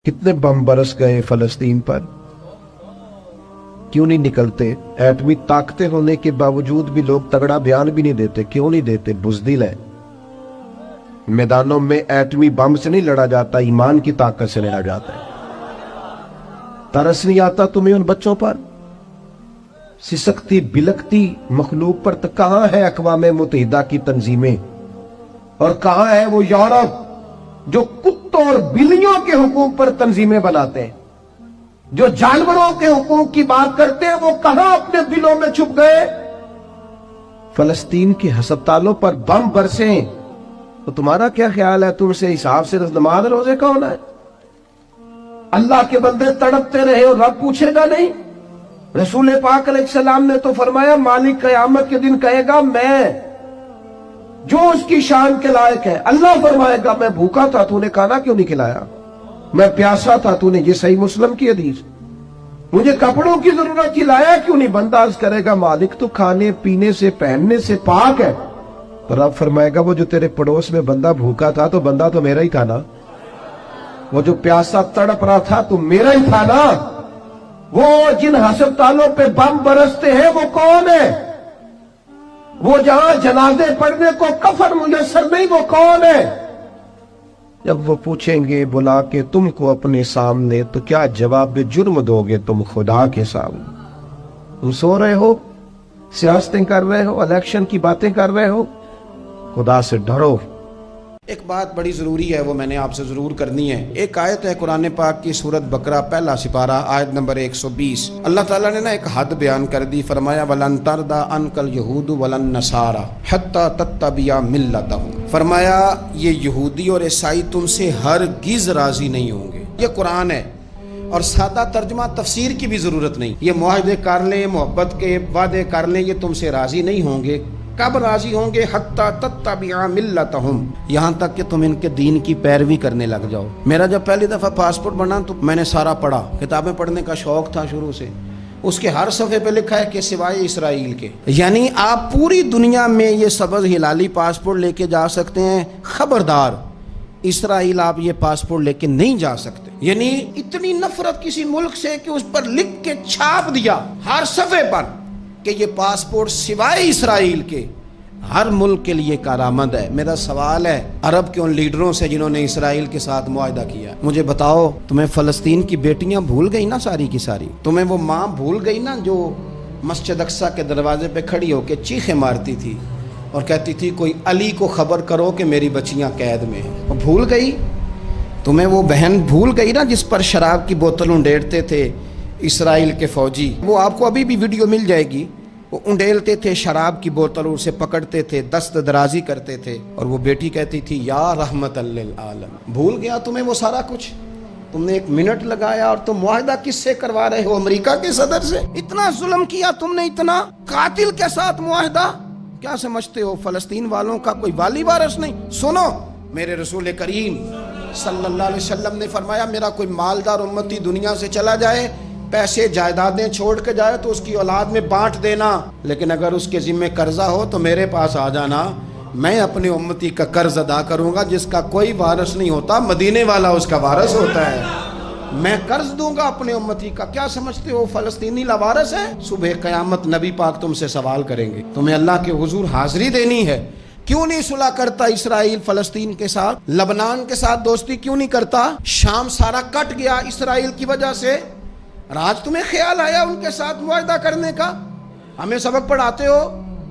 कितने बम बरस गए फलस्तीन पर, क्यों नहीं निकलते? एटमी ताकतें होने के बावजूद भी लोग तगड़ा बयान भी नहीं देते। क्यों नहीं देते? बुज़दिल है। मैदानों में एटमी बम से नहीं लड़ा जाता, ईमान की ताकत से लड़ा जाता है। तरस नहीं आता तुम्हें उन बच्चों पर? सिसकती बिलकती मखलूक पर? तो कहां है अक़वाम मुत्तहिदा की तंजीमें, और कहां है वो यूरोप जो कुत्तों और बिल्लियों के हुकूक पर तंजीमें बनाते हैं, जो जानवरों के हुकूक की बात करते हैं? वो कहां अपने दिलों में छुप गए? फलस्तीन के अस्पतालों पर बम बरसे तो तुम्हारा क्या ख्याल है? तुमसे हिसाब से नमाज रोजे कौन है? अल्लाह के बंदे तड़पते रहे और रब पूछेगा नहीं? रसूल पाक अलैहिस्सलाम ने तो फरमाया, मालिक क़यामत के दिन कहेगा, मैं जो उसकी शान के लायक है। अल्लाह फरमाएगा, मैं भूखा था, तूने खाना क्यों नहीं खिलाया? मैं प्यासा था, तूने, ये सही मुस्लिम की हदीस, मुझे कपड़ों की जरूरत थी, लाया क्यों नहीं? बंदा अर्ज करेगा, मालिक तो खाने पीने से पहनने से पाक है। तो रब फरमाएगा, वो जो तेरे पड़ोस में बंदा भूखा था, तो बंदा तो मेरा ही था ना। वो जो प्यासा तड़प रहा था, तो मेरा ही था ना। वो जिन अस्पतालों पे बम बरसते हैं, वो कौन है? वो जहां जनाजे पढ़ने को कफन मुयस्सर नहीं, वो कौन है? जब वो पूछेंगे बुला के तुमको अपने सामने, तो क्या जवाब जुर्म दोगे तुम खुदा के सामने? तुम सो रहे हो, सियासतें कर रहे हो, इलेक्शन की बातें कर रहे हो? खुदा से डरो। एक बात बड़ी ज़रूरी है, वो मैंने आपसे ज़रूर करनी है। एक आयत है कुरान पाक की, सूरत बकरा पहला सिपारा, आयत नंबर 120। अल्लाह ताला ने ना एक हद बयान कर दी। फरमाया, वलन तरदा अनकल यहूद वलन नसारा हत्ता तत्तबिया मिल्लतहुम। फरमाया, ये यहूदी और ईसाई तुमसे हरगिज़ राजी नहीं होंगे। ये कुरान है, और सादा तर्जमा तफसीर की भी ज़रूरत नहीं। ये मुआहदे कर लें, मोहब्बत के वादे कर लें, ये तुमसे राजी नहीं होंगे। कब राजी होंगे? हत्ता तत्तबिया मिल्लतहुम, यहाँ तक कि तुम इनके दीन की पैरवी करने लग जाओ। मेरा जब पहली दफ़ा पासपोर्ट बना तो मैंने सारा पढ़ा, किताबें पढ़ने का शौक था शुरू से। उसके हर सफ़े पे लिखा है कि सिवाय इसराइल के, यानी आप पूरी दुनिया में ये सबज हिलाली पासपोर्ट लेके जा सकते हैं, खबरदार इसराइल आप ये पासपोर्ट लेके नहीं जा सकते। यानी इतनी नफरत किसी मुल्क से कि उस पर लिख के छाप दिया हर सफ़े पर कि ये पासपोर्ट सिवाय इसराइल के हर मुल्क के लिए कारामद है। मेरा सवाल है अरब के उन लीडरों से जिन्होंने इसराइल के साथ मुआहदा किया, मुझे बताओ, तुम्हें फलस्तीन की बेटियां भूल गई ना सारी की सारी? तुम्हें वो माँ भूल गई ना जो मस्जिद अक्सा के दरवाजे पे खड़ी होकर चीखें मारती थी और कहती थी, कोई अली को खबर करो कि मेरी बच्चियां कैद में हैं? वो भूल गई? तुम्हें वो बहन भूल गई ना जिस पर शराब की बोतल उंडेलते थे इसराइल के फौजी? वो आपको अभी भी वीडियो मिल जाएगी। वो उंडेलते थे शराब की बोतल, उसे पकड़ते थे, दस्त दराजी करते थे, और वो बेटी कहती थी, या रहमतल लिल आलम। भूल गया तुम्हें वो सारा कुछ? तुमने 1 मिनट लगाया, और तुम मुआहदा किससे करवा रहे हो? अमेरिका के सदर से। इतना जुल्म किया तुमने, इतना कातिल के साथ मुआहदा। क्या समझते हो फलस्तीन वालों का कोई वाली वारिस नहीं? सुनो, मेरे रसूल करीम सल्लल्लाहु अलैहि वसल्लम ने फरमाया, मेरा कोई मालदार उम्मती दुनिया से चला जाए, पैसे जायदादें छोड़ के जाए, तो उसकी औलाद में बांट देना, लेकिन अगर उसके जिम्मे कर्जा हो तो मेरे पास आ जाना, मैं अपने उम्मती का कर्ज अदा करूंगा। जिसका कोई वारिस नहीं होता, मदीने वाला उसका वारिस होता है। मैं कर्ज दूंगा अपने उम्मती का। क्या समझते हो फलस्तीनी लावारिस है? सुबह कयामत नबी पाक तुमसे सवाल करेंगे, तुम्हें अल्लाह के हुजूर हाजिरी देनी है। क्यों नहीं सुलह करता इसराइल फलस्तीन के साथ? लबनान के साथ दोस्ती क्यों नहीं करता? शाम सारा कट गया इसराइल की वजह से। आज तुम्हें ख्याल आया उनके साथ मुआहदा करने का? हमें सबक पढ़ाते हो,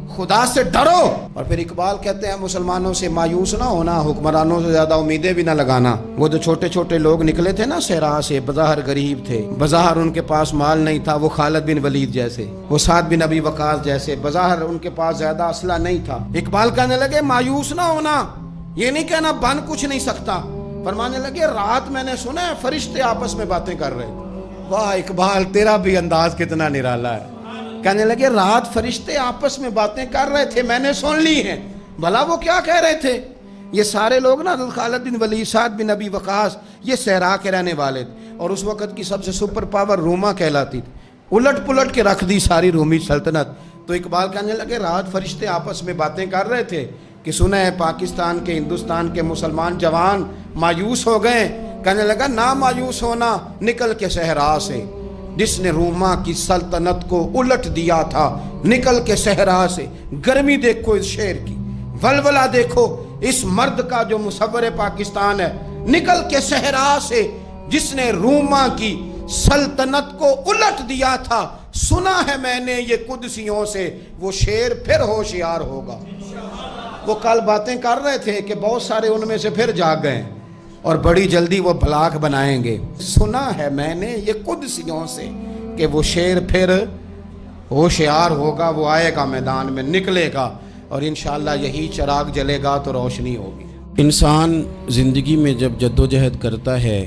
खुदा से डरो। और फिर इकबाल कहते हैं, मुसलमानों से मायूस ना होना, हुक्मरानों से ज्यादा उम्मीदें भी ना लगाना। वो जो छोटे छोटे लोग निकले थे ना सहरा से, बज़ाहिर गरीब थे, बज़ाहिर उनके पास माल नहीं था, वो खालिद बिन वलीद जैसे, वो साद बिन अबी वकास जैसे, बज़ाहिर उनके पास ज्यादा असला नहीं था। इकबाल कहने लगे, मायूस ना होना, ये नहीं कहना बन कुछ नहीं सकता। फरमाने लगे, रात मैंने सुना है फरिश्ते आपस में बातें कर रहे थे। वाह इकबाल, तेरा भी अंदाज कितना निराला है। कहने लगे, रात फरिश्ते आपस में बातें कर रहे थे, मैंने सुन ली हैं। भला वो क्या कह रहे थे? ये सारे लोग ना खालिद बिन वलीद, साद बिन अबी वकास, ये सहरा के रहने वाले थे, और उस वक़्त की सबसे सुपर पावर रोमा कहलाती थी। उलट पुलट के रख दी सारी रोमी सल्तनत। तो इकबाल कहने लगे, रात फरिश्ते आपस में बातें कर रहे थे कि सुना है पाकिस्तान के, हिंदुस्तान के मुसलमान जवान मायूस हो गए, कहने लगा ना मायूस होना, निकल के सहरा से, जिसने रूमा की सल्तनत को उलट दिया था, निकल के सहरा से। गर्मी देखो इस शेर की, वलवला देखो इस मर्द का जो मुसव्वरे पाकिस्तान है, निकल के सहरा से जिसने रूमा की सल्तनत को उलट दिया था, सुना है मैंने ये कुदसियों से, वो शेर फिर होशियार होगा। वो कल बातें कर रहे थे कि बहुत सारे उनमें से फिर जाग गए और बड़ी जल्दी वो भलाक बनाएंगे। सुना है मैंने ये कुदसियों से कि वो शेर फिर होशियार होगा, वो आएगा मैदान में, निकलेगा और इंशाअल्लाह यही चिराग जलेगा तो रोशनी होगी। इंसान ज़िंदगी में जब जद्दोजहद करता है,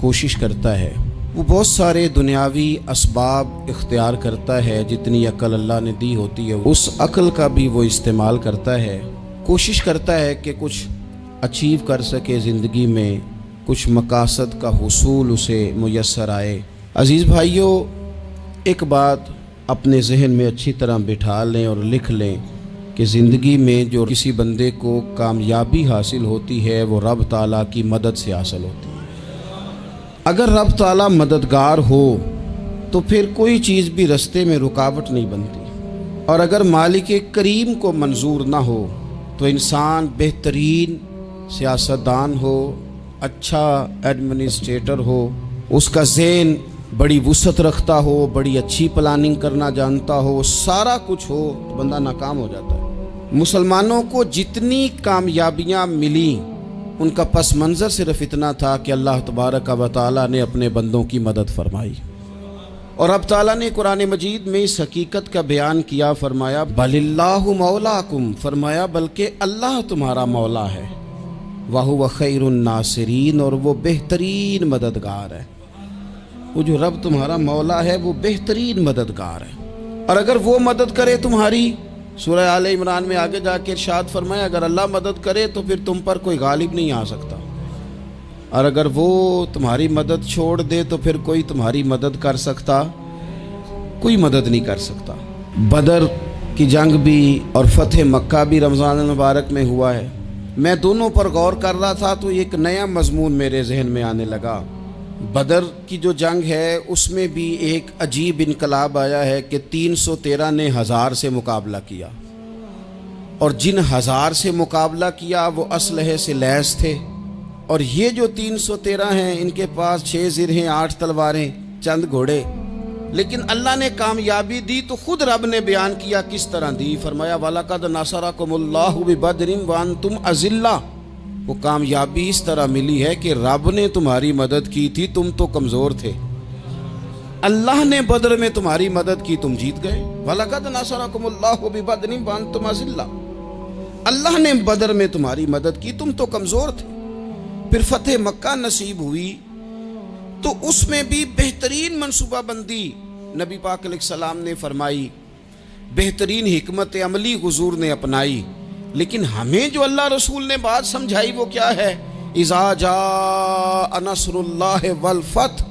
कोशिश करता है, वो बहुत सारे दुनियावी असबाब इख्तियार करता है। जितनी अक्ल अल्लाह ने दी होती है उस अक्ल का भी वो इस्तेमाल करता है, कोशिश करता है कि कुछ अचीव कर सके ज़िंदगी में, कुछ मकासद का हुसूल उसे मुयस्सर आए। अज़ीज़ भाइयों, एक बात अपने जहन में अच्छी तरह बिठा लें और लिख लें कि ज़िंदगी में जो किसी बंदे को कामयाबी हासिल होती है वो रब ताला की मदद से हासिल होती है। अगर रब ताला मददगार हो तो फिर कोई चीज़ भी रास्ते में रुकावट नहीं बनती, और अगर मालिक करीम को मंजूर ना हो तो इंसान बेहतरीन सियासतदान हो, अच्छा एडमिनिस्ट्रेटर हो, उसका ज़हन बड़ी वुसअत रखता हो, बड़ी अच्छी प्लानिंग करना जानता हो, सारा कुछ हो, तो बंदा नाकाम हो जाता है। मुसलमानों को जितनी कामयाबियाँ मिली उनका पस मंज़र सिर्फ इतना था कि अल्लाह तबारक व तआला ने अपने बंदों की मदद फरमाई। और अब ताला ने कुरान मजीद में इस हकीकत का बयान किया, फरमाया बलिल्लाहु मौलाकुम, फरमाया बल्कि अल्लाह तुम्हारा मौला है, वहुव खैरुन नासिरीन, और वो बेहतरीन मददगार है। वो जो रब तुम्हारा मौला है वो बेहतरीन मददगार है। और अगर वो मदद करे तुम्हारी, सूरह आले इमरान में आगे जाके इरशाद फरमाया अगर अल्लाह मदद करे तो फिर तुम पर कोई गालिब नहीं आ सकता, और अगर वो तुम्हारी मदद छोड़ दे तो फिर कोई तुम्हारी मदद कर सकता, कोई मदद नहीं कर सकता। बदर की जंग भी और फतेह मक्का भी रमज़ान मुबारक में हुआ है। मैं दोनों पर गौर कर रहा था तो एक नया मजमून मेरे जहन में आने लगा। बदर की जो जंग है उसमें भी एक अजीब इनकलाब आया है कि 313 ने 1000 से मुकाबला किया, और जिन 1000 से मुकाबला किया वो असलहे से लैस थे, और ये जो 313 हैं इनके पास 6 जिरहें, 8 तलवारें, चंद घोड़े। लेकिन अल्लाह ने कामयाबी दी तो खुद रब ने बयान किया किस तरह दी, फरमाया वलक़द नसरकुमुल्लाहु बिबदरिन व अंतुम अज़िल्ला। वो कामयाबी इस तरह मिली है कि रब ने तुम्हारी मदद की थी, तुम तो कमज़ोर थे, अल्लाह ने बदर में तुम्हारी मदद की, तुम जीत गए। वलक़द नसरकुमुल्लाहु बिबदरिन व अंतुम अज़िल्ला, अल्लाह ने बदर में तुम्हारी मदद की, तुम तो कमज़ोर थे। फिर फतेह मक्का नसीब हुई तो उसमें भी बेहतरीन मनसूबाबंदी नबी पाक अलैहिस्सलाम ने फरमाई, बेहतरीन हिकमत अमली हुजूर ने अपनाई। लेकिन हमें जो अल्लाह रसूल ने बात समझाई वो क्या है, इज़ा जा नस्रुल्लाह वल फतह,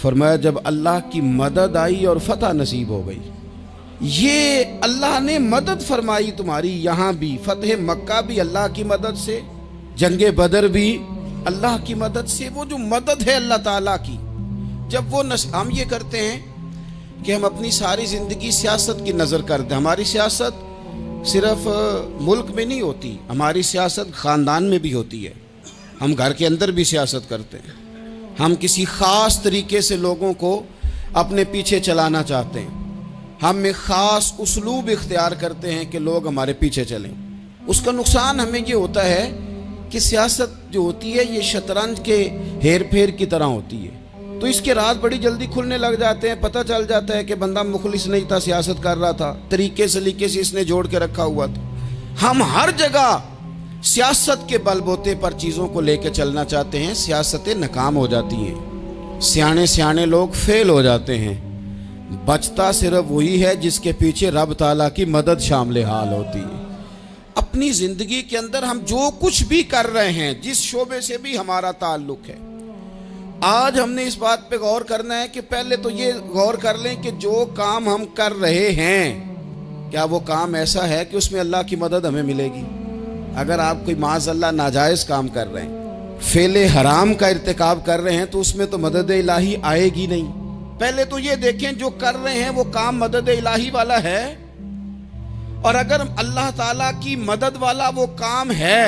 फरमाया जब अल्लाह की मदद आई और फतह नसीब हो गई। ये अल्लाह ने मदद फरमाई तुम्हारी, यहाँ भी फतेह मक्का भी अल्लाह की मदद से, जंगे बदर भी अल्लाह की मदद से। वो जो मदद है अल्लाह ताला की, जब वो हम ये करते हैं कि हम अपनी सारी ज़िंदगी सियासत की नज़र करते हैं। हमारी सियासत सिर्फ मुल्क में नहीं होती, हमारी सियासत ख़ानदान में भी होती है, हम घर के अंदर भी सियासत करते हैं। हम किसी ख़ास तरीके से लोगों को अपने पीछे चलाना चाहते हैं, हम एक ख़ास उसलूब इख्तियार करते हैं कि लोग हमारे पीछे चलें। उसका नुकसान हमें ये होता है कि सियासत जो होती है ये शतरंज के हेर फेर की तरह होती है, तो इसके राज बड़ी जल्दी खुलने लग जाते हैं। पता चल जाता है कि बंदा मुखलिस नहीं था, सियासत कर रहा था, तरीके सलीके से इसने जोड़ के रखा हुआ था। हम हर जगह सियासत के बलबोते पर चीज़ों को लेकर चलना चाहते हैं, सियासतें नाकाम हो जाती हैं, सियाने सियाने लोग फेल हो जाते हैं। बचता सिर्फ वही है जिसके पीछे रब ताला की मदद शामिल हाल होती है। अपनी ज़िंदगी के अंदर हम जो कुछ भी कर रहे हैं, जिस शोबे से भी हमारा ताल्लुक है, आज हमने इस बात पे गौर करना है कि पहले तो ये गौर कर लें कि जो काम हम कर रहे हैं क्या वो काम ऐसा है कि उसमें अल्लाह की मदद हमें मिलेगी। अगर आप कोई माज़अल्लाह नाजायज़ काम कर रहे हैं, फेले हराम का इर्तिकाब कर रहे हैं तो उसमें तो मदद इलाही आएगी नहीं। पहले तो ये देखें जो कर रहे हैं वो काम मदद इलाही वाला है, और अगर अल्लाह ताला की मदद वाला वो काम है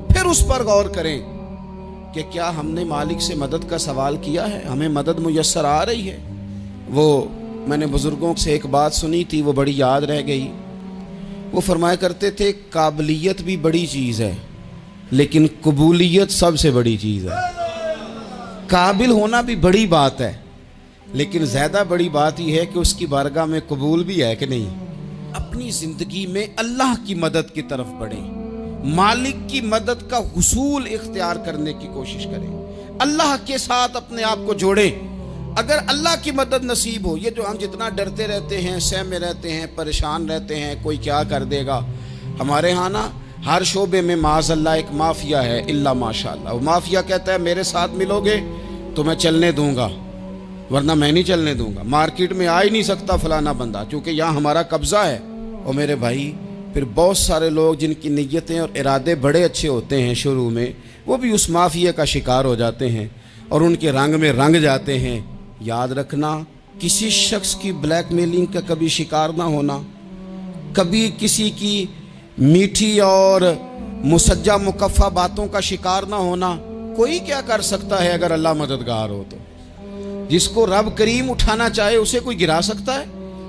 फिर उस पर गौर करें कि क्या हमने मालिक से मदद का सवाल किया है, हमें मदद मुयस्सर आ रही है। वो मैंने बुजुर्गों से एक बात सुनी थी, वो बड़ी याद रह गई। वो फरमाया करते थे काबिलियत भी बड़ी चीज़ है लेकिन कबूलियत सबसे बड़ी चीज़ है। काबिल होना भी बड़ी बात है लेकिन ज़्यादा बड़ी बात यह है कि उसकी बारगाह में कबूल भी है कि नहीं। अपनी ज़िंदगी में अल्लाह की मदद की तरफ बढ़ें, मालिक की मदद का हुसूल इख्तियार करने की कोशिश करें, अल्लाह के साथ अपने आप को जोड़ें। अगर अल्लाह की मदद नसीब हो, ये जो हम जितना डरते रहते हैं, सहमे रहते हैं, परेशान रहते हैं कोई क्या कर देगा, हमारे यहाँ ना हर शोबे में माज़अल्लाह एक माफिया है, इल्ला माशाअल्लाह। वो माफिया कहता है मेरे साथ मिलोगे तो मैं चलने दूंगा वरना मैं नहीं चलने दूंगा, मार्केट में आ ही नहीं सकता फलाना बंदा क्योंकि यहाँ हमारा कब्जा है। और मेरे भाई फिर बहुत सारे लोग जिनकी नीयतें और इरादे बड़े अच्छे होते हैं शुरू में, वो भी उस माफिया का शिकार हो जाते हैं और उनके रंग में रंग जाते हैं। याद रखना, किसी शख्स की ब्लैकमेलिंग का कभी शिकार ना होना, कभी किसी की मीठी और मुसज्जा मुकफ़ा बातों का शिकार ना होना। कोई क्या कर सकता है अगर अल्लाह मददगार हो तो। जिसको रब करीम उठाना चाहे उसे कोई गिरा सकता है।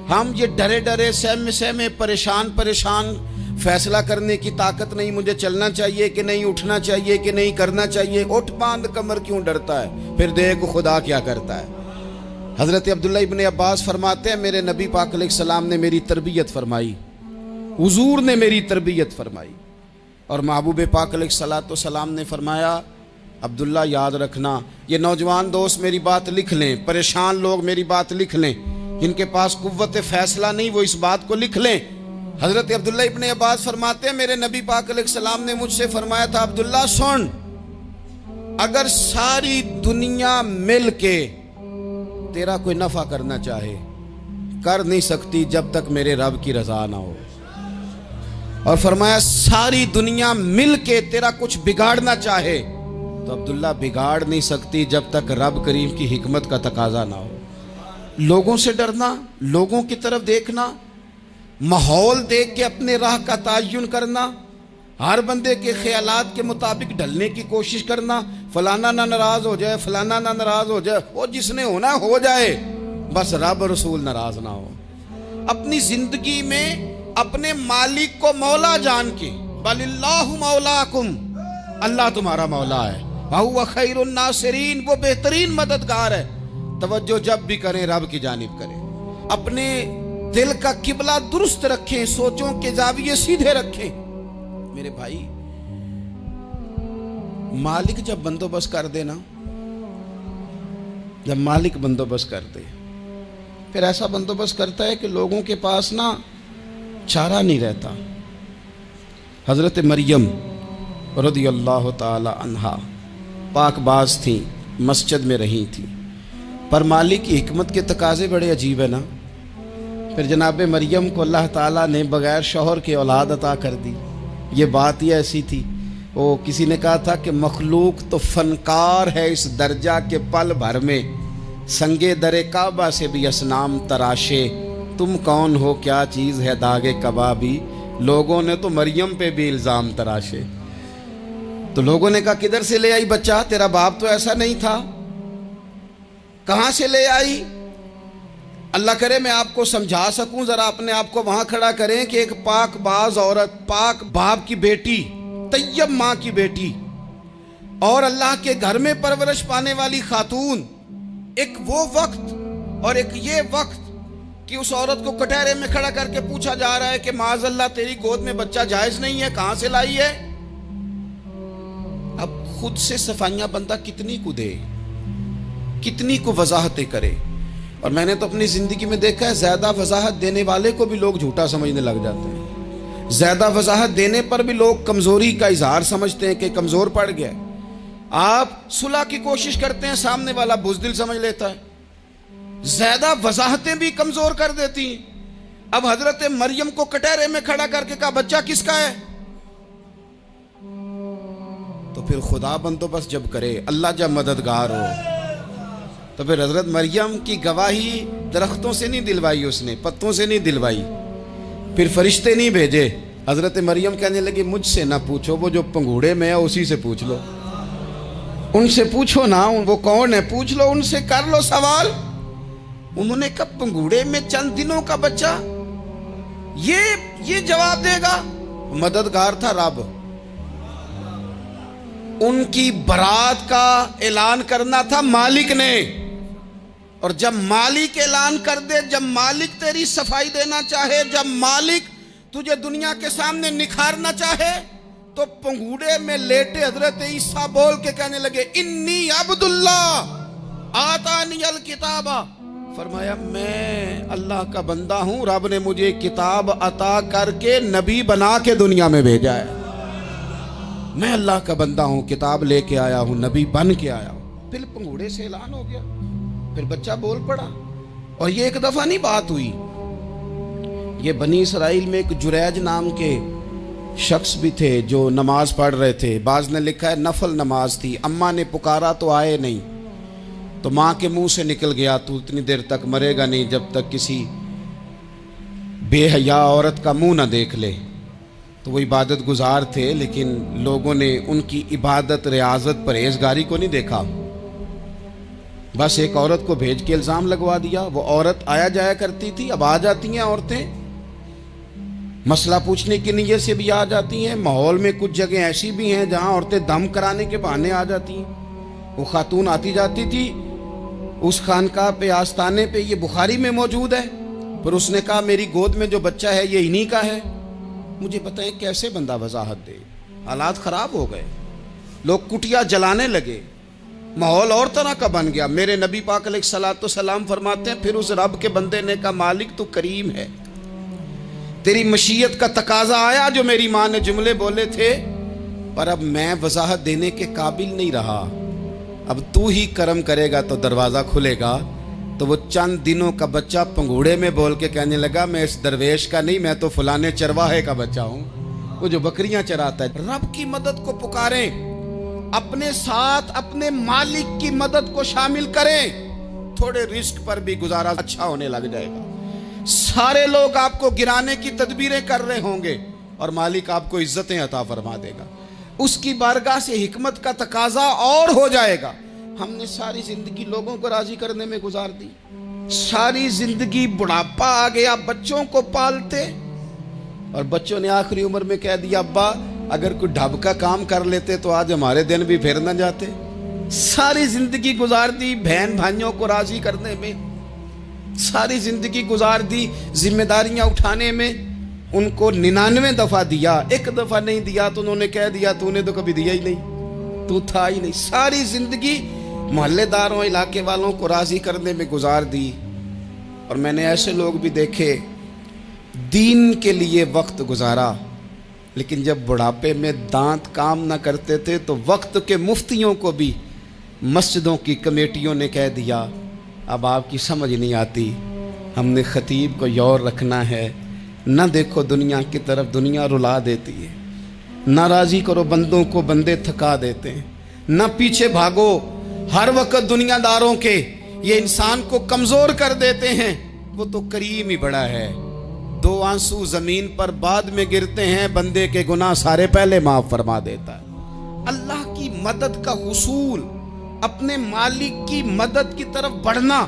हम ये डरे डरे सहमे परेशान फैसला करने की ताकत नहीं, मुझे चलना चाहिए कि नहीं, उठना चाहिए कि नहीं, करना चाहिए। उठ बांध कमर क्यों डरता है, फिर देखो खुदा क्या करता है। हज़रत अब्दुल्ला इब्न अब्बास फरमाते हैं मेरे नबी पाक अलैहिस्सलाम ने मेरी तरबियत फरमाई, हुजूर ने मेरी तरबियत फरमाई। और महबूब पाक अलैहिस्सलाम ने फरमाया अब्दुल्ला याद रखना, ये नौजवान दोस्त मेरी बात लिख लें, परेशान लोग मेरी बात लिख लें, जिनके पास कुव्वत फैसला नहीं वो इस बात को लिख लें। हज़रत अब्दुल्ला इब्न अब्बास फरमाते हैं मेरे नबी पाक अलैहिस्सलाम ने मुझसे फरमाया था अब्दुल्ला सुन, अगर सारी दुनिया मिल के तेरा कोई नफा करना चाहे कर नहीं सकती जब तक मेरे रब की रजा ना हो। और फरमाया सारी दुनिया मिल के तेरा कुछ बिगाड़ना चाहे तो अब्दुल्ला बिगाड़ नहीं सकती जब तक रब करीम की हिकमत का तकाजा ना हो। लोगों से डरना, लोगों की तरफ देखना, माहौल देख के अपने राह का तयन करना, हर बंदे के ख्यालात के मुताबिक ढलने की कोशिश करना, फलाना ना नाराज हो जाए, फलाना ना नाराज हो जाए, वो जिसने होना हो जाए, बस रब रसूल नाराज ना हो। अपनी जिंदगी में अपने मालिक को मौला जान के, बलिल्लाहु मौलाकुम, अल्लाह तुम्हारा मौला है, वहुवा खैरुन नासिरीन, वो बेहतरीन मददगार है। तवज्जो जब भी करें रब की जानिब करें, अपने दिल का किबला दुरुस्त रखें, सोचों के जाविये सीधे रखें। मेरे भाई मालिक जब बंदोबस्त कर दे ना, जब मालिक बंदोबस्त कर दे फिर ऐसा बंदोबस्त करता है कि लोगों के पास ना चारा नहीं रहता। हजरत मरियम रज़ियल्लाहु ताला अन्हा पाकबाज थी, मस्जिद में रही थी, पर मालिक की हिकमत के तकाजे बड़े अजीब है ना। फिर जनाब मरियम को अल्लाह ताला ने बगैर शौहर के औलाद अता कर दी। ये बात ही ऐसी थी, वो किसी ने कहा था कि मखलूक तो फनकार है इस दर्जा के पल भर में, संगे दरे काबा से भी असनाम तराशे, तुम कौन हो क्या चीज़ है दागे कबाबी। लोगों ने तो मरियम पे भी इल्ज़ाम तराशे। तो लोगों ने कहा किधर से ले आई बच्चा, तेरा बाप तो ऐसा नहीं था, कहां से ले आई। अल्लाह करे मैं आपको समझा सकूं, जरा अपने आप को वहां खड़ा करें कि एक पाक बाज औरत, पाक बाप की बेटी, तैयब माँ की बेटी और अल्लाह के घर में परवरिश पाने वाली खातून, एक वो वक्त और एक ये वक्त कि उस औरत को कटहरे में खड़ा करके पूछा जा रहा है कि माज़अल्लाह तेरी गोद में बच्चा जायज नहीं है, कहां से लाई है। अब खुद से सफाइयां बंदा कितनी को दे, कितनी को वजाहतें करे। और मैंने तो अपनी जिंदगी में देखा है ज्यादा वजाहत देने वाले को भी लोग झूठा समझने लग जाते हैं। ज्यादा वजाहत देने पर भी लोग कमजोरी का इजहार समझते हैं कि कमजोर पड़ गया। आप सुलह की कोशिश करते हैं, सामने वाला बुज़दिल समझ लेता है। ज्यादा वजाहतें भी कमजोर कर देती हैं। अब हजरत मरियम को कटहरे में खड़ा करके कहा बच्चा किसका है। तो फिर खुदा बंदोबस्त जब करे, अल्लाह जब मददगार हो, तो फिर हजरत मरियम की गवाही दरख्तों से नहीं दिलवाई उसने, पत्तों से नहीं दिलवाई, फिर फरिश्ते नहीं भेजे। हजरत मरियम कहने लगी मुझसे ना पूछो, वो जो पंगूड़े में है उसी से पूछ लो, उनसे पूछो ना, वो कौन है पूछ लो, उनसे कर लो सवाल। उन्होंने कहा पंगूड़े में चंद दिनों का बच्चा, ये जवाब देगा? मददगार था रब। उनकी बरात का ऐलान करना था मालिक ने, और जब मालिक ऐलान कर दे, जब मालिक तेरी सफाई देना चाहे, जब मालिक तुझे दुनिया के सामने निखारना चाहे, तो पंगूड़े में लेटे हजरत ईसा बोल के कहने लगे इन्नी अब्दुल्ला आतानी अल किताबा, फरमाया मैं अल्लाह का बंदा हूं, रब ने मुझे किताब अता करके नबी बना के दुनिया में भेजा है। मैं अल्लाह का बंदा हूं, किताब लेके आया हूं, नबी बन के आया हूं। फिर पंगूड़े से ऐलान हो गया, फिर बच्चा बोल पड़ा। और ये एक दफा नहीं बात हुई, ये बनी इसराइल में एक जुरैज नाम के शख्स भी थे जो नमाज पढ़ रहे थे। बाज ने लिखा है नफल नमाज थी, अम्मा ने पुकारा तो आए नहीं, तो माँ के मुंह से निकल गया तू इतनी देर तक मरेगा नहीं जब तक किसी बेहया औरत का मुंह ना देख ले। तो वो इबादत गुजार थे, लेकिन लोगों ने उनकी इबादत, रियाजत, परहेजगारी को नहीं देखा। बस एक औरत को भेज के इल्ज़ाम लगवा दिया। वो औरत आया जाया करती थी, अब आ जाती हैं औरतें, मसला पूछने की नीयत से भी आ जाती हैं। माहौल में कुछ जगह ऐसी भी हैं जहां औरतें दम कराने के बहाने आ जाती हैं। वो खातून आती जाती थी उस खानका पे, आस्ताने पे, ये बुखारी में मौजूद है, पर उसने कहा मेरी गोद में जो बच्चा है ये इन्हीं का है। मुझे बताएं कैसे बंदा वजाहत दे। हालात खराब हो गए, लोग कुटिया जलाने लगे, माहौल और तरह का बन गया। मेरे नबी पाक अलैहिस्सलातु सलाम फरमाते हैं फिर उस रब के बंदे ने कहा मालिक तू करीम है, तेरी मशीयत का तकाजा आया जो मेरी माँ ने जुमले बोले थे, पर अब मैं वजाहत देने के काबिल नहीं रहा, अब तू ही करम करेगा तो दरवाज़ा खुलेगा। तो वो चंद दिनों का बच्चा पंगूड़े में बोल के कहने लगा मैं इस दरवेश का नहीं, मैं तो फलाने चरवाहे का बच्चा हूँ, वो जो बकरियां चराता है। रब की मदद को पुकारें, अपने साथ अपने मालिक की मदद को शामिल करें, थोड़े रिस्क पर भी गुजारा अच्छा होने लग जाएगा। सारे लोग आपको गिराने की तदबीरें कर रहे होंगे और मालिक आपको इज्जतें अता फरमा देगा, उसकी बारगाह से हिकमत का तकाजा और हो जाएगा। हमने सारी जिंदगी लोगों को राजी करने में गुजार दी, सारी जिंदगी बुढ़ापा आ गया बच्चों को पालते, और बच्चों ने आखिरी उम्र में कह दिया अब्बा अगर कोई ढब का काम कर लेते तो आज हमारे दिन भी फिर न जाते। सारी जिंदगी गुजार दी बहन भाइयों को राजी करने में, सारी जिंदगी गुजार दी जिम्मेदारियां उठाने में। उनको 99 दफा दिया, एक दफा नहीं दिया तो उन्होंने कह दिया तूने तो कभी दिया ही नहीं, तू था ही नहीं। सारी जिंदगी मोहल्लेदारों, इलाके वालों को राजी करने में गुजार दी। और मैंने ऐसे लोग भी देखे दीन के लिए वक्त गुजारा, लेकिन जब बुढ़ापे में दांत काम ना करते थे तो वक्त के मुफ्तियों को भी मस्जिदों की कमेटियों ने कह दिया अब आपकी समझ नहीं आती, हमने खतीब को यौर रखना है, न देखो दुनिया की तरफ, दुनिया रुला देती है, न राजी करो बंदों को, बंदे थका देते हैं, न पीछे भागो हर वक्त दुनियादारों के, ये इंसान को कमज़ोर कर देते हैं। वो तो करीम ही बड़ा है, 2 आंसू ज़मीन पर बाद में गिरते हैं, बंदे के गुनाह सारे पहले माफ़ फरमा देता है। अल्लाह की मदद का हुसूल, अपने मालिक की मदद की तरफ बढ़ना,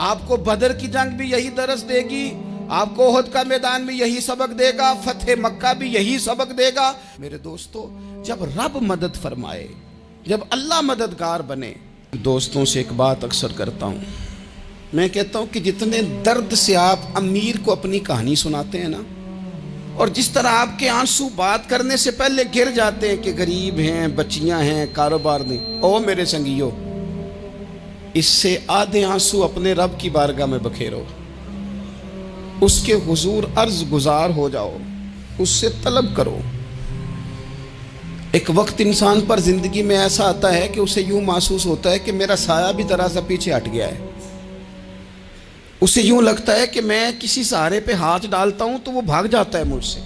आपको बदर की जंग भी यही दरस देगी, आपको ओहद का मैदान भी यही सबक देगा, फतेह मक्का भी यही सबक देगा। मेरे दोस्तों, जब रब मदद फरमाए, जब अल्लाह मददगार बने। दोस्तों से एक बात अक्सर करता हूँ, मैं कहता हूँ कि जितने दर्द से आप अमीर को अपनी कहानी सुनाते हैं ना, और जिस तरह आपके आंसू बात करने से पहले गिर जाते हैं कि गरीब हैं, बच्चियां हैं, कारोबार नहीं, ओ मेरे संगियो, इससे आधे आंसू अपने रब की बारगाह में बखेरो, उसके हुजूर अर्ज गुजार हो जाओ, उससे तलब करो। एक वक्त इंसान पर जिंदगी में ऐसा आता है कि उसे यूं महसूस होता है कि मेरा साया भी जरा सा पीछे हट गया है, उसे यूं लगता है कि मैं किसी सहारे पे हाथ डालता हूं तो वो भाग जाता है मुझसे।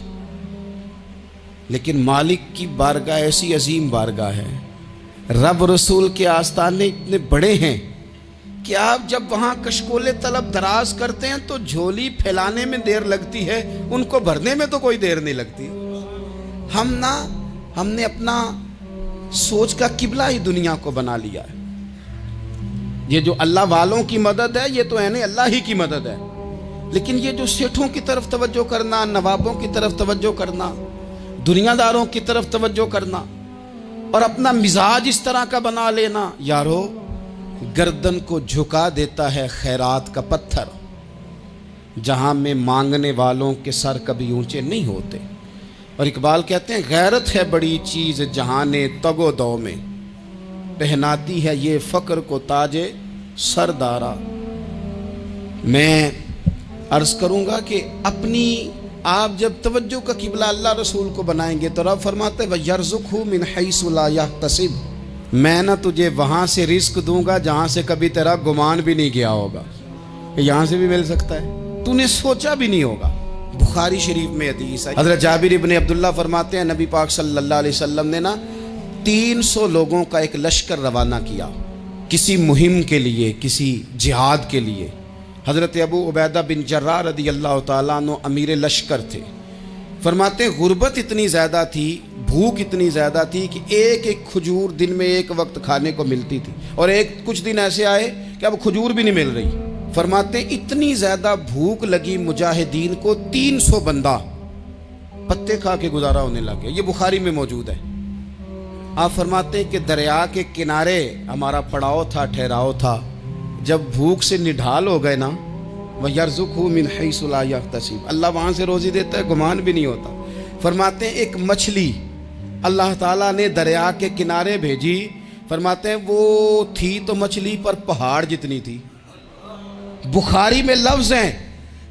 लेकिन मालिक की बारगाह ऐसी अजीम बारगाह है, रब रसूल के आस्थाने इतने बड़े हैं कि आप जब वहाँ कशकोले तलब दराज करते हैं तो झोली फैलाने में देर लगती है, उनको भरने में तो कोई देर नहीं लगती। हमने अपना सोच का किबला ही दुनिया को बना लिया है। ये जो अल्लाह वालों की मदद है, ये तो है नहीं, अल्लाह ही की मदद है। लेकिन ये जो सेठों की तरफ तवज्जो करना, नवाबों की तरफ तवज्जो करना, दुनियादारों की तरफ तवज्जो करना और अपना मिजाज इस तरह का बना लेना, यारो गर्दन को झुका देता है खैरात का पत्थर, जहां में मांगने वालों के सर कभी ऊंचे नहीं होते। और इकबाल कहते हैं, गैरत है बड़ी चीज जहाने तगो दो में, पहनाती है ये फक्र को ताजे सरदारा। मैं अर्ज करूंगा कि अपनी आप जब तवज्जो का किबला अल्लाह रसूल को बनाएंगे तो रब फरमाते वयर्ज़ुक़हु मिन हैसु ला यहतसिब, मैं ना तुझे वहां से रिस्क दूंगा जहां से कभी तेरा गुमान भी नहीं गया होगा। यहां से भी मिल सकता है, तूने सोचा भी नहीं होगा। बुखारी शरीफ में हदीस है, हज़रत जाबिर इब्न अब्दुल्लाह फरमाते हैं, नबी पाक सल्लल्लाहु अलैहि वसल्लम ने ना 300 लोगों का एक लश्कर रवाना किया किसी मुहिम के लिए, किसी जिहाद के लिए। हज़रत अबू उबैदा बिन जर्राह रदी अल्लाह ताला अन्हु अमीर लश्कर थे। फरमाते हैं गुर्बत इतनी ज़्यादा थी, भूख इतनी ज़्यादा थी कि एक एक खजूर दिन में एक वक्त खाने को मिलती थी, और कुछ दिन ऐसे आए कि अब खजूर भी नहीं मिल रही। फरमाते हैं इतनी ज़्यादा भूख लगी मुजाहिदीन को, 300 बंदा पत्ते खा के गुजारा होने लगे। ये बुखारी में मौजूद है। आप फरमाते हैं कि दरिया के किनारे हमारा पड़ाव था, ठहराव था। जब भूख से निढाल हो गए ना, वयर्ज़ुक़हु मिन हैसु ला यहतसिब, अल्लाह वहाँ से रोज़ी देता है, गुमान भी नहीं होता। फरमाते हैं एक मछली अल्लाह ताला ने दरिया के किनारे भेजी। फरमाते हैं वो थी तो मछली पर पहाड़ जितनी थी। बुखारी में लफ्ज़ हैं,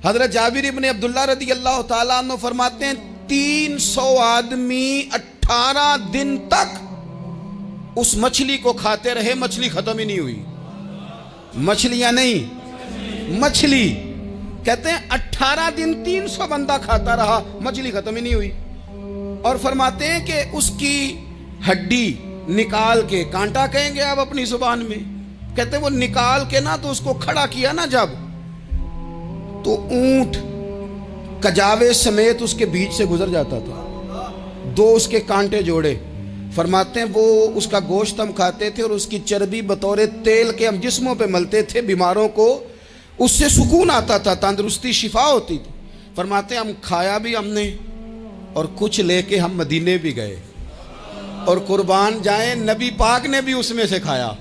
हज़रत जाबिर इब्न अब्दुल्लाह रदी अल्लाह ताला अन्हु फरमाते हैं 300 आदमी 18 दिन तक उस मछली को खाते रहे, मछली खत्म ही नहीं हुई। मछलियां नहीं, मछली। कहते हैं 18 दिन 300 बंदा खाता रहा, मछली खत्म ही नहीं हुई। और फरमाते हैं कि उसकी हड्डी निकाल के, कांटा कहेंगे आप अपनी जुबान में, कहते हैं वो निकाल के ना तो उसको खड़ा किया ना जब, तो ऊंट कजावे समेत उसके बीच से गुजर जाता था। 2 उसके कांटे जोड़े। फरमाते हैं वो उसका गोश्त हम खाते थे और उसकी चर्बी बतौर तेल के हम जिस्मों पे मलते थे, बीमारों को उससे सुकून आता था, तंदुरुस्ती शिफा होती थी। फरमाते हैं हम खाया भी हमने और कुछ लेके हम मदीने भी गए, और कुर्बान जाए नबी पाक ने भी उसमें से खाया।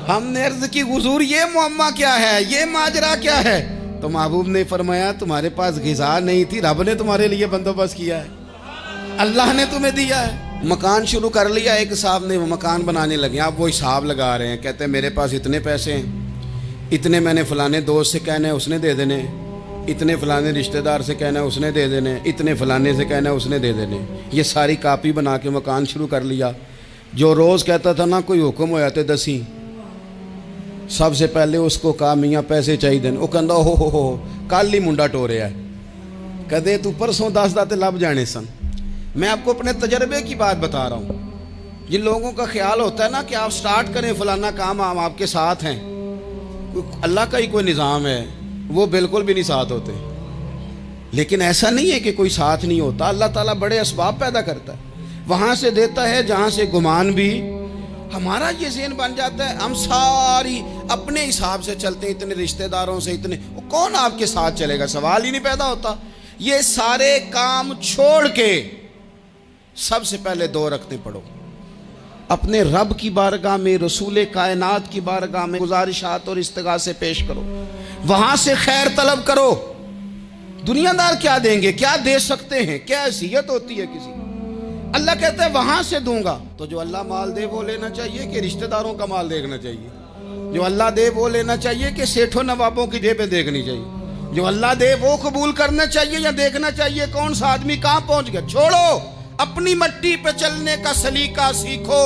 हमने अर्ज की हुजूर ये मुअम्मा क्या है, ये माजरा क्या है? तो महबूब ने फरमाया तुम्हारे पास ग़िज़ा नहीं थी, रब ने तुम्हारे लिए बंदोबस्त किया है, अल्लाह ने तुम्हें दिया है। मकान शुरू कर लिया, एक साहब ने वो मकान बनाने लगे, आप वो हिसाब लगा रहे हैं, कहते हैं मेरे पास इतने पैसे हैं, इतने मैंने फलाने दोस्त से कहना है उसने दे देने, इतने फलाने रिश्तेदार से कहना है उसने दे देने, इतने फलाने से कहना है उसने दे देने। ये सारी कापी बना के मकान शुरू कर लिया। जो रोज़ कहता था ना कोई हुक्म हो जाते दसी, सबसे पहले उसको कहा मियाँ पैसे चाहिए। वो कहता हो कल ही मुंडा टोरे है, कदे तू परसों 10 दाते लब जाने सन। मैं आपको अपने तजर्बे की बात बता रहा हूँ। जिन लोगों का ख्याल होता है ना कि आप स्टार्ट करें फलाना काम, हम आपके साथ हैं, अल्लाह का ही कोई निज़ाम है, वो बिल्कुल भी नहीं साथ होते। लेकिन ऐसा नहीं है कि कोई साथ नहीं होता, अल्लाह ताला बड़े असबाब पैदा करता है, वहाँ से देता है जहाँ से गुमान भी। हमारा ये ज़हन बन जाता है, हम सारी अपने हिसाब से चलते हैं, इतने रिश्तेदारों से, इतने, कौन आपके साथ चलेगा? सवाल ही नहीं पैदा होता। ये सारे काम छोड़ के सबसे पहले 2 रखते पढ़ो, अपने रब की बारगाह में, रसूल कायनात की बारगाह में गुजारिशात और इस्तिगासे पेश करो, वहां से खैर तलब करो। दुनियादार क्या देंगे, क्या दे सकते हैं, क्या हैसियत होती है किसी? अल्लाह कहता है वहां से दूंगा। तो जो अल्लाह माल दे वो लेना चाहिए कि रिश्तेदारों का माल देखना चाहिए? जो अल्लाह दे वो लेना चाहिए कि सेठों नवाबों की जेबें देखनी चाहिए? जो अल्लाह दे वो कबूल करना चाहिए या देखना चाहिए कौन सा आदमी कहां पहुंच गया? छोड़ो, अपनी मट्टी पे चलने का सलीका सीखो।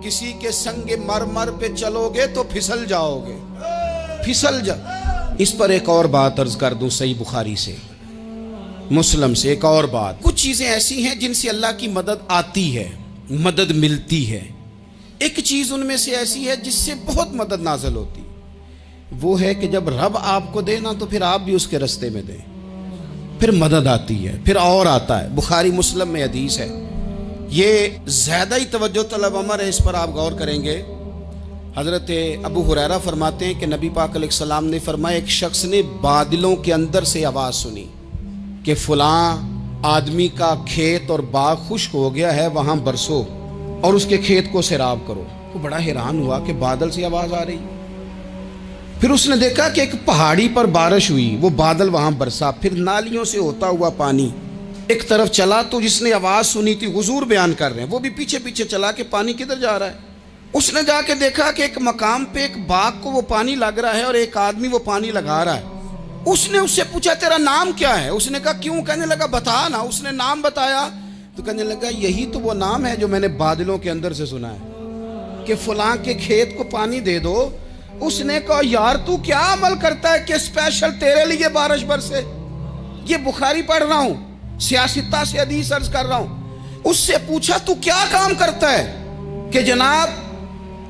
किसी के संगे मरमर पे चलोगे तो फिसल जाओगे, फिसल जा। इस पर एक और बात अर्ज कर दूं, सही बुखारी से, मुस्लिम से। एक और बात, कुछ चीजें ऐसी हैं जिनसे अल्लाह की मदद आती है, मदद मिलती है। एक चीज उनमें से ऐसी है जिससे बहुत मदद नाज़िल होती, वो है कि जब रब आपको दे ना तो फिर आप भी उसके रास्ते में दें, फिर मदद आती है, फिर और आता है। बुखारी मुस्लिम में हदीस है, ये ज्यादा ही तवज्जो तलब अमर है, इस पर आप गौर करेंगे। हजरत अबू हुरैरा फरमाते हैं कि नबी पाक अलैहिस्सलाम ने फरमाया, एक शख्स ने बादलों के अंदर से आवाज़ सुनी कि फलां आदमी का खेत और बाग खुश्क हो गया है, वहाँ बरसो और उसके खेत को सैराब करो। वो बड़ा हैरान हुआ कि बादल से आवाज़ आ रही। फिर उसने देखा कि एक पहाड़ी पर बारिश हुई, वो बादल वहाँ बरसा, फिर नालियों से होता हुआ पानी एक तरफ चला। तो जिसने आवाज़ सुनी थी, हुजूर बयान कर रहे हैं, वो भी पीछे पीछे चला कि पानी किधर जा रहा है। उसने जाके देखा कि एक मकाम पे एक बाग को वो पानी लग रहा है और एक आदमी वो पानी लगा रहा है। उसने उससे पूछा, तेरा नाम क्या है? उसने कहा क्यों? कहने लगा बता ना। उसने नाम बताया तो कहने लगा, यही तो वो नाम है जो मैंने बादलों के अंदर से सुना है कि फलां के खेत को पानी दे दो। उसने कहा, यार तू क्या अमल करता है कि स्पेशल तेरे लिए बारिश बरसे? ये बुखारी पढ़ रहा हूं, सियासता से हदीस अर्ज कर रहा हूं। उससे पूछा, तू क्या काम करता है कि जनाब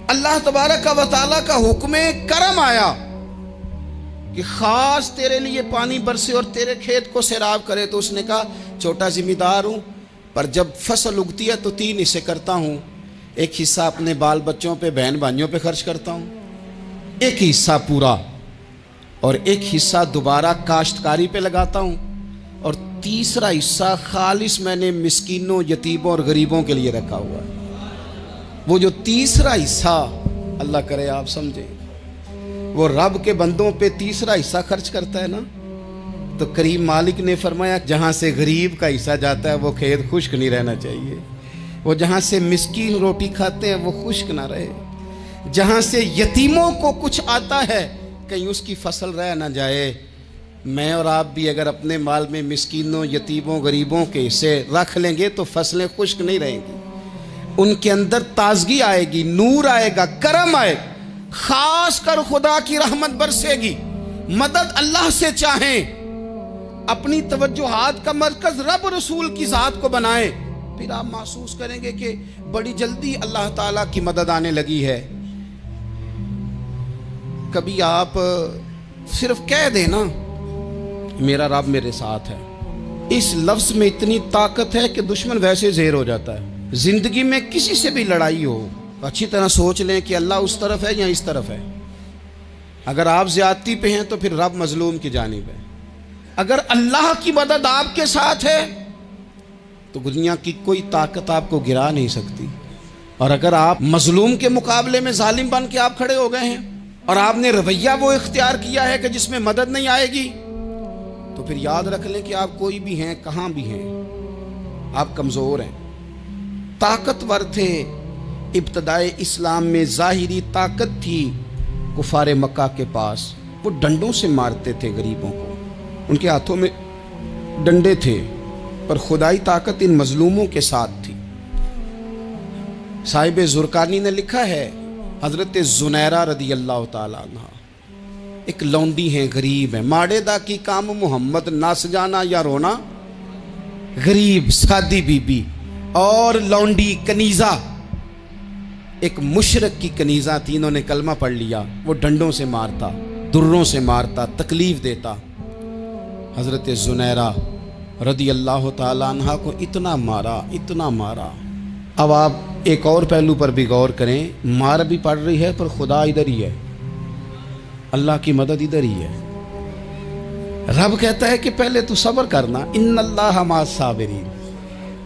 अल्लाह तबारक व तआला का हुक्म करम आया कि खास तेरे लिए पानी बरसे और तेरे खेत को सैराब करे? तो उसने कहा, छोटा जिम्मेदार हूं, पर जब फसल उगती है तो 3 हिस्से करता हूं। एक हिस्सा अपने बाल बच्चों पे, बहन भाइयों पे खर्च करता हूं, एक हिस्सा पूरा, और एक हिस्सा दोबारा काश्तकारी पे लगाता हूं, और तीसरा हिस्सा खालिस मैंने मिस्कीनों, यतीमों और गरीबों के लिए रखा हुआ है। वो जो तीसरा हिस्सा, अल्लाह करे आप समझे, वो रब के बंदों पे तीसरा हिस्सा खर्च करता है ना, तो करीम मालिक ने फरमाया, जहाँ से गरीब का हिस्सा जाता है वो खेत खुश्क नहीं रहना चाहिए। वो जहाँ से मिस्कीन रोटी खाते हैं वो खुश्क ना रहे। जहाँ से यतीमों को कुछ आता है कहीं उसकी फसल रह ना जाए। मैं और आप भी अगर अपने माल में मिस्कीनों, यतीमों, गरीबों के हिस्से रख लेंगे तो फसलें खुश्क नहीं रहेंगी, उनके अंदर ताजगी आएगी, नूर आएगा, करम आएगा, खास कर खुदा की रहमत बरसेगी। मदद अल्लाह से चाहें, अपनी तवज्जुहात का मरकज रब रसूल की जात को बनाएं, फिर आप महसूस करेंगे कि बड़ी जल्दी अल्लाह ताला की मदद आने लगी है। कभी आप सिर्फ कह देना मेरा रब मेरे साथ है, इस लफ्ज में इतनी ताकत है कि दुश्मन वैसे ज़ेर हो जाता है। जिंदगी में किसी से भी लड़ाई हो, अच्छी तरह सोच लें कि अल्लाह उस तरफ है या इस तरफ है। अगर आप ज्यादती पे हैं तो फिर रब मजलूम की जानिब है। अगर अल्लाह की मदद आपके साथ है तो दुनिया की कोई ताकत आपको गिरा नहीं सकती। और अगर आप मजलूम के मुकाबले में जालिम बन के आप खड़े हो गए हैं और आपने रवैया वो इख्तियार किया है कि जिसमें मदद नहीं आएगी, तो फिर याद रख लें कि आप कोई भी हैं, कहां भी हैं, आप कमजोर हैं। ताकतवर थे इब्तदाए इस्लाम में, ज़ाहिरी ताकत थी कुफारे मक्का के पास, वो डंडों से मारते थे गरीबों को, उनके हाथों में डंडे थे, पर खुदाई ताकत इन मजलूमों के साथ थी। साहिब जुरकानी ने लिखा है, हजरत जुनैरा रदी अल्लाह ताला अन्हा एक लौंडी हैं, गरीब हैं, माड़ेदा की काम मोहम्मद नस जाना या रोना, गरीब सादी बीबी और लौंडी कनीजा, एक मुशरक की कनीजा थी, इन्होंने कलमा पढ़ लिया। वो डंडों से मारता, दुर्रों से मारता, तकलीफ देता। हजरत जुनैरा रदी अल्लाह ताला अन्हा को इतना मारा, इतना मारा। अब आप एक और पहलू पर भी गौर करें, मार भी पड़ रही है पर खुदा इधर ही है, अल्लाह की मदद इधर ही है। रब कहता है कि पहले तू सब्र करना, इन्नल्लाह मास साबिरीन,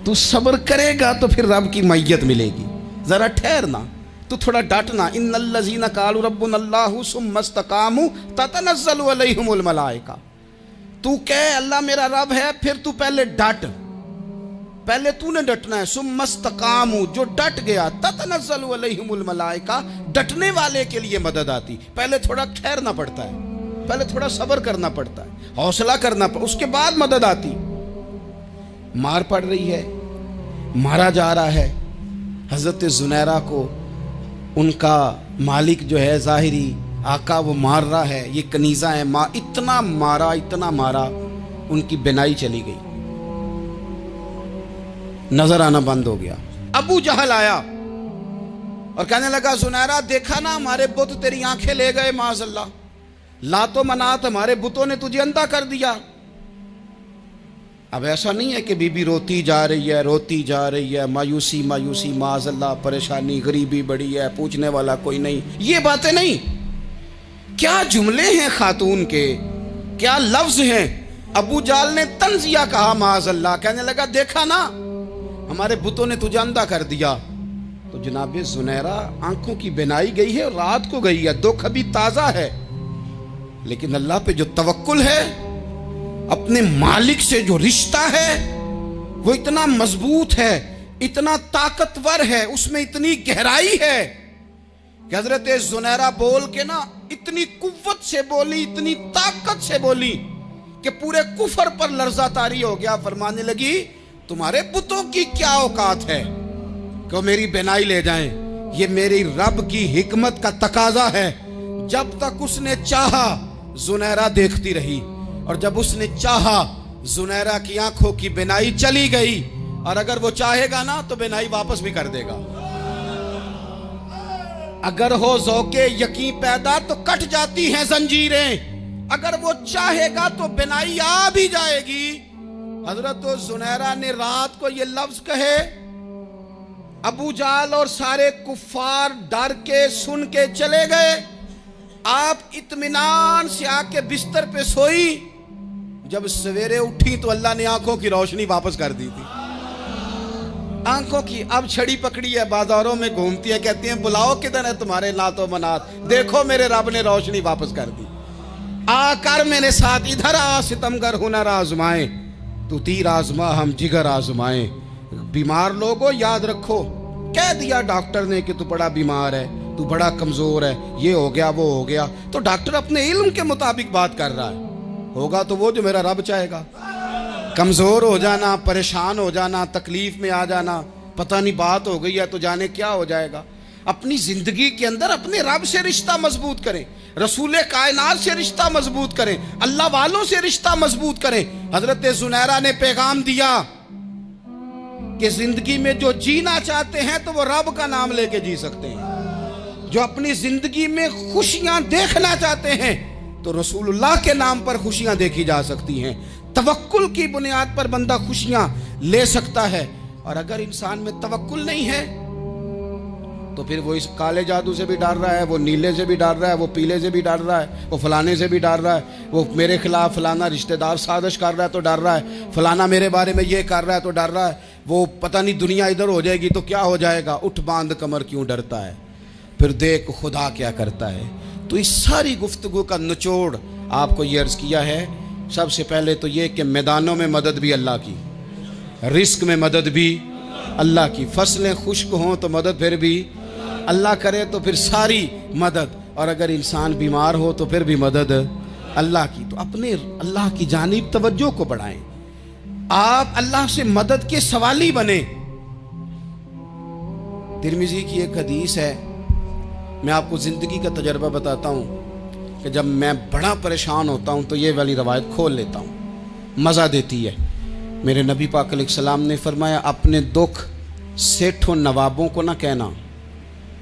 तू सब्र करेगा तो फिर रब की मैयत मिलेगी। जरा ठहरना, तू थोड़ा डटना। इन्नल्लज़ीना क़ालू रब्बुनल्लाहु सुम्मा इस्तक़ामू ततनज़्ज़लु अलैहिमुल मलाइका, तू कह अल्लाह मेरा रब है, फिर तू पहले डट, पहले तूने डटना है। सुम्मा इस्तक़ामू, जो डट गया, ततनज़्ज़लु अलैहिमुल मलाइका, डटने वाले के लिए मदद आती। पहले थोड़ा ठहरना पड़ता है, पहले थोड़ा सब्र करना पड़ता है, हौसला करना पड़ता, उसके बाद मदद आती। मार पड़ रही है, मारा जा रहा है। हजरत जुनैरा को उनका मालिक जो है, ज़ाहिरी आका, वो मार रहा है। ये कनीज़ा है, इतना मारा, इतना मारा उनकी बिनाई चली गई, नजर आना बंद हो गया। अबू जहल आया और कहने लगा, जुनैरा देखा ना हमारे बुत तेरी आंखें ले गए, माज़अल्लाह, लातो मनात हमारे बुतों ने तुझे अंधा कर दिया। अब ऐसा नहीं है कि बीबी रोती जा रही है, रोती जा रही है, मायूसी मायूसी, माज़अल्लाह, परेशानी, गरीबी बड़ी है, पूछने वाला कोई नहीं, ये बातें नहीं। क्या जुमले हैं खातून के, क्या लफ्ज हैं। अबू जाल ने तंजिया कहा, माज़अल्लाह, कहने लगा देखा ना हमारे बुतों ने तुझे अंधा कर दिया। तो जनाब जुनैरा आंखों की बिनाई गई है, रात को गई है, दुख अभी ताजा है, लेकिन अल्लाह पे जो तवक्कुल है, अपने मालिक से जो रिश्ता है वो इतना मजबूत है, इतना ताकतवर है, उसमें इतनी गहराई है कि हजरत जुनैरा बोल के ना इतनी कुव्वत से बोली, इतनी ताकत से बोली कि पूरे कुफर पर लर्जा तारी हो गया। फरमाने लगी, तुम्हारे बुतों की क्या औकात है कि मेरी बिनाई ले जाएं, ये मेरी रब की हिकमत का तकाजा है। जब तक उसने चाहा जुनैरा देखती रही, और जब उसने चाहा जुनैरा की आंखों की बिनाई चली गई, और अगर वो चाहेगा ना तो बिनाई वापस भी कर देगा। अगर हो ज़ौक़े यकीन पैदा तो कट जाती हैं जंजीरें, अगर वो चाहेगा तो बिनाई आ भी जाएगी। हजरत जुनैरा ने रात को ये लफ्ज कहे, अबू जाल और सारे कुफ्फार डर के सुन के चले गए। आप इत्मीनान से आके बिस्तर पे सोई। जब सवेरे उठी तो अल्लाह ने आंखों की रोशनी वापस कर दी थी। आंखों की अब छड़ी पकड़ी है, बाजारों में घूमती है, कहती है बुलाओ किधर है तुम्हारे नातो मनात, देखो मेरे रब ने रोशनी वापस कर दी। आकर मेरे साथ इधर आ, सितमगर हुनर आजमाए, तू तीर आजमा हम जिगर आजमाए। बीमार लोगों याद रखो, कह दिया डॉक्टर ने कि तू बड़ा बीमार है, तू बड़ा कमजोर है, ये हो गया वो हो गया, तो डॉक्टर अपने इल्म के मुताबिक बात कर रहा है। होगा तो वो जो मेरा रब चाहेगा। कमजोर हो जाना, परेशान हो जाना, तकलीफ में आ जाना, पता नहीं बात हो गई है तो जाने क्या हो जाएगा। अपनी जिंदगी के अंदर अपने रब से रिश्ता मजबूत करें, रसूल कायनात से रिश्ता मजबूत करें, अल्लाह वालों से रिश्ता मजबूत करें। हजरत जुनैरा ने पैगाम दिया कि जिंदगी में जो जीना चाहते हैं तो वो रब का नाम लेके जी सकते हैं। जो अपनी जिंदगी में खुशियां देखना चाहते हैं तो रसूलुल्लाह के नाम पर खुशियां देखी जा सकती हैं। तवक्कुल की बुनियाद पर बंदा खुशियां ले सकता है। और अगर इंसान में तवक्कुल नहीं है तो फिर वो इस काले जादू से भी डर रहा है, वो नीले से भी डर रहा है, वो पीले से भी डर रहा है, वो फलाने से भी डर रहा है, वो मेरे खिलाफ फलाना रिश्तेदार साजिश कर रहा है तो डर रहा है, फलाना मेरे बारे में ये कर रहा है तो डर रहा है, वो पता नहीं दुनिया इधर हो जाएगी तो क्या हो जाएगा, उठ बांध कमर क्यों डरता है, फिर देख खुदा क्या करता है। तो इस सारी गुफ्तगू का निचोड़ आपको ये अर्ज किया है। सबसे पहले तो ये कि मैदानों में मदद भी अल्लाह की, रिस्क में मदद भी अल्लाह की, फसलें खुश्क हों तो मदद फिर भी अल्लाह करे, तो फिर सारी मदद, और अगर इंसान बीमार हो तो फिर भी मदद अल्लाह की। तो अपने अल्लाह की जानिब तवज्जो को बढ़ाएं, आप अल्लाह से मदद के सवाली बने। तिरमिज़ी की एक हदीस है, मैं आपको ज़िंदगी का तजर्बा बताता हूँ कि जब मैं बड़ा परेशान होता हूँ तो ये वाली रवायत खोल लेता हूँ, मज़ा देती है। मेरे नबी पाक अलैहिस्सलाम ने फरमाया, अपने दुख सेठों नवाबों को ना कहना,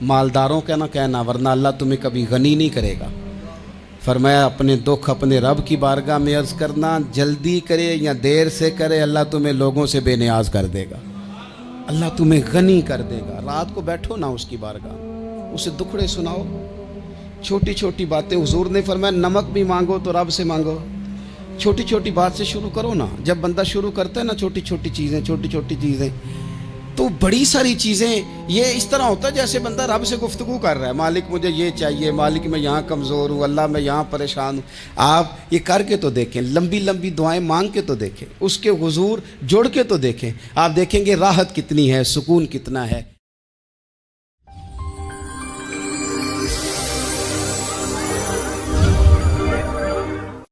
मालदारों का ना कहना, वरना अल्लाह तुम्हें कभी गनी नहीं करेगा। फरमाया अपने दुख अपने रब की बारगाह में अर्ज़ करना, जल्दी करे या देर से करे अल्लाह तुम्हें लोगों से बेनियाज कर देगा, अल्लाह तुम्हें गनी कर देगा। रात को बैठो ना उसकी बारगाह, उसे दुखड़े सुनाओ, छोटी छोटी बातें। हुजूर ने फरमाया नमक भी मांगो तो रब से मांगो, छोटी छोटी बात से शुरू करो ना। जब बंदा शुरू करता है ना छोटी छोटी चीज़ें, तो बड़ी सारी चीज़ें ये इस तरह होता है जैसे बंदा रब से गुफ्तगू कर रहा है, मालिक मुझे ये चाहिए, मालिक मैं यहाँ कमज़ोर हूँ, अल्लाह मैं यहाँ परेशान हूँ। आप ये करके तो देखें, लंबी लंबी दुआएं मांग के तो देखें, उसके हुजूर जुड़ के तो देखें, आप देखेंगे राहत कितनी है, सुकून कितना है।